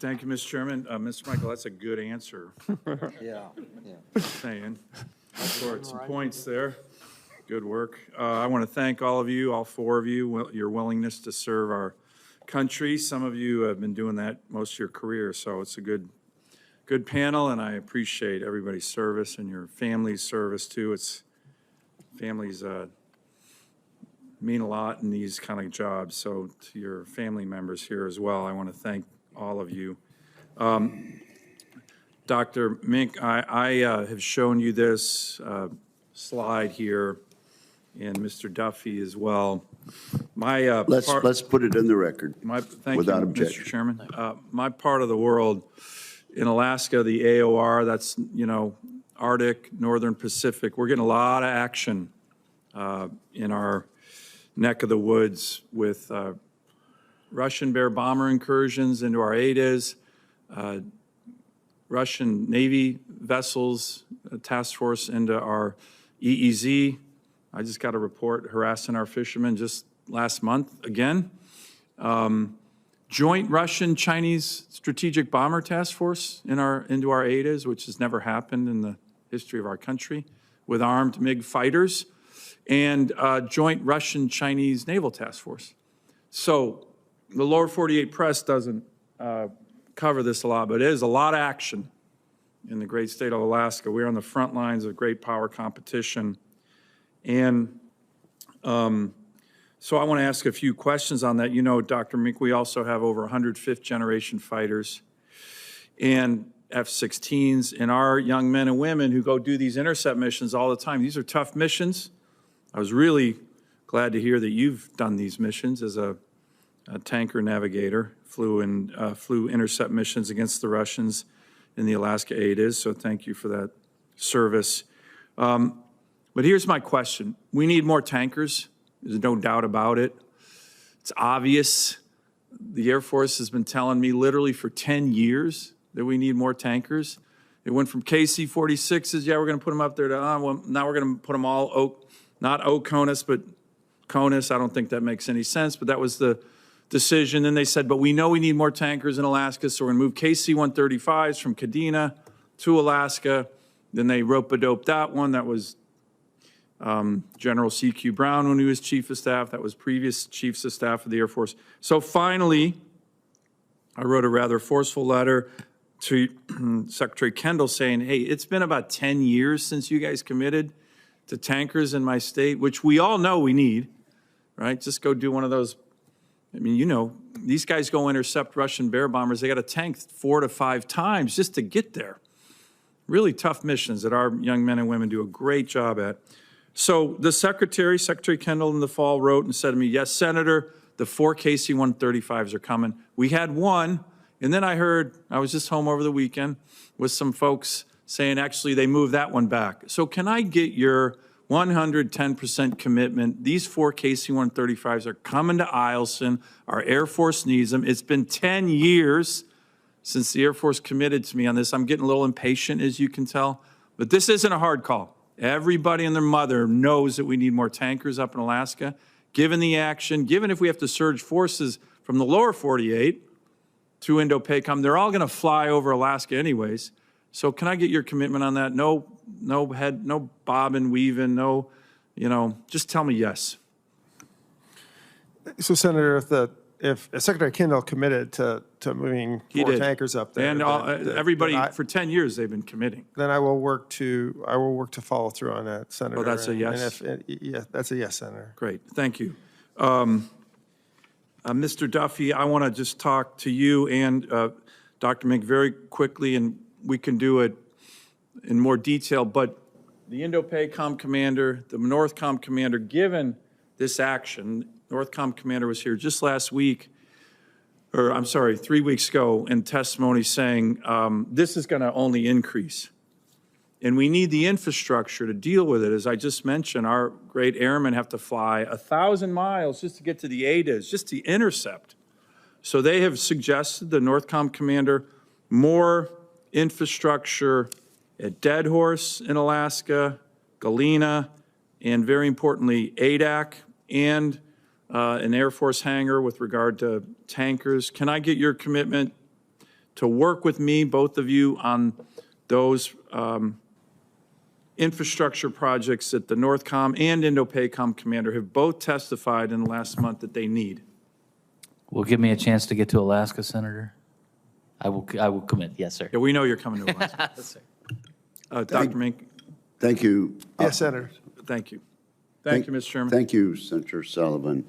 Thank you, Mr. Chairman. Mr. Michael, that's a good answer. Yeah. Saying, scored some points there. Good work. I want to thank all of you, all four of you, your willingness to serve our country. Some of you have been doing that most of your career, so it's a good panel, and I appreciate everybody's service and your family's service too. Families mean a lot in these kind of jobs, so to your family members here as well, I want to thank all of you. Dr. Meink, I have shown you this slide here, and Mr. Duffy as well. Let's put it in the record. Thank without you, objection. Mr. Chairman. My part of the world, in Alaska, the AOR, that's, Arctic, Northern Pacific, we're getting a lot of action in our neck of the woods with Russian Bear bomber incursions into our ADAs, Russian Navy vessels, task force into our EEZ. I just got a report harassing our fishermen just last month again. Joint Russian-Chinese strategic bomber task force into our ADAs, which has never happened in the history of our country, with armed MiG fighters, and joint Russian-Chinese naval task force. So the lower 48 press doesn't cover this a lot, but it is a lot of action in the great state of Alaska. We're on the front lines of great power competition. And so I want to ask a few questions on that. Dr. Meink, we also have over 100 fifth-generation fighters and F-16s, and our young men and women who go do these intercept missions all the time. These are tough missions. I was really glad to hear that you've done these missions as a tanker navigator, flew intercept missions against the Russians in the Alaska ADAs, so thank you for that service. But here's my question. We need more tankers. There's no doubt about it. It's obvious. The Air Force has been telling me literally for 10 years that we need more tankers. It went from KC-46s, yeah, we're going to put them up there, to well, now we're going to put them all, not OCONUS, but CONUS. I don't think that makes any sense, but that was the decision. Then they said, but we know we need more tankers in Alaska, so we're going to move KC-135s from Kadena to Alaska. Then they rope-a-dope that one. That was General C.Q. Brown when he was Chief of Staff. That was previous Chiefs of Staff of the Air Force. So finally, I wrote a rather forceful letter to Secretary Kendall saying, hey, it's been about 10 years since you guys committed to tankers in my state, which we all know we need, right? Just go do one of those. I mean, these guys go intercept Russian Bear bombers. They got to tank 4 to 5 times just to get there. Really tough missions that our young men and women do a great job at. So the Secretary Kendall in the fall wrote and said to me, yes, Senator, the 4 KC-135s are coming. We had one, and then I was just home over the weekend with some folks saying actually they moved that one back. So can I get your 110% commitment? These 4 KC-135s are coming to Eielson. Our Air Force needs them. It's been 10 years since the Air Force committed to me on this. I'm getting a little impatient, as you can tell, but this isn't a hard call. Everybody and their mother knows that we need more tankers up in Alaska. Given the action, given if we have to surge forces from the lower 48 to Indo-PACOM, they're all going to fly over Alaska anyways. So can I get your commitment on that? No bobbing, weaving, just tell me yes. So, Senator, if Secretary Kendall committed to moving 4 tankers up there, and everybody for 10 years they've been committing, then I will work to follow through on that, Senator. Oh, that's a yes. Yeah, that's a yes, Senator. Great, thank you, Mr. Duffy. I want to just talk to you and Dr. Meink very quickly, and we can do it in more detail. But the Indo-PACOM commander, the NORTHCOM commander, given this action. NORTHCOM commander was here just last week, or I'm sorry, 3 weeks ago in testimony saying this is going to only increase. And we need the infrastructure to deal with it. As I just mentioned, our great airmen have to fly 1,000 miles just to get to the ADAs, just to intercept. So they have suggested, the NORTHCOM commander, more infrastructure at Dead Horse in Alaska, Galena, and very importantly, ADAC, and an Air Force hangar with regard to tankers. Can I get your commitment to work with me, both of you, on those infrastructure projects that the Northcom and Indo-PACOM commander have both testified in the last month that they need. Will give me a chance to get to Alaska, Senator? I will commit, yes, sir. Yeah, we know you're coming to Alaska. Yes, sir. Dr. Meink, Thank you. Yes, Senator. thank you. Thank you, Mr. Chairman. Thank you, Senator Sullivan.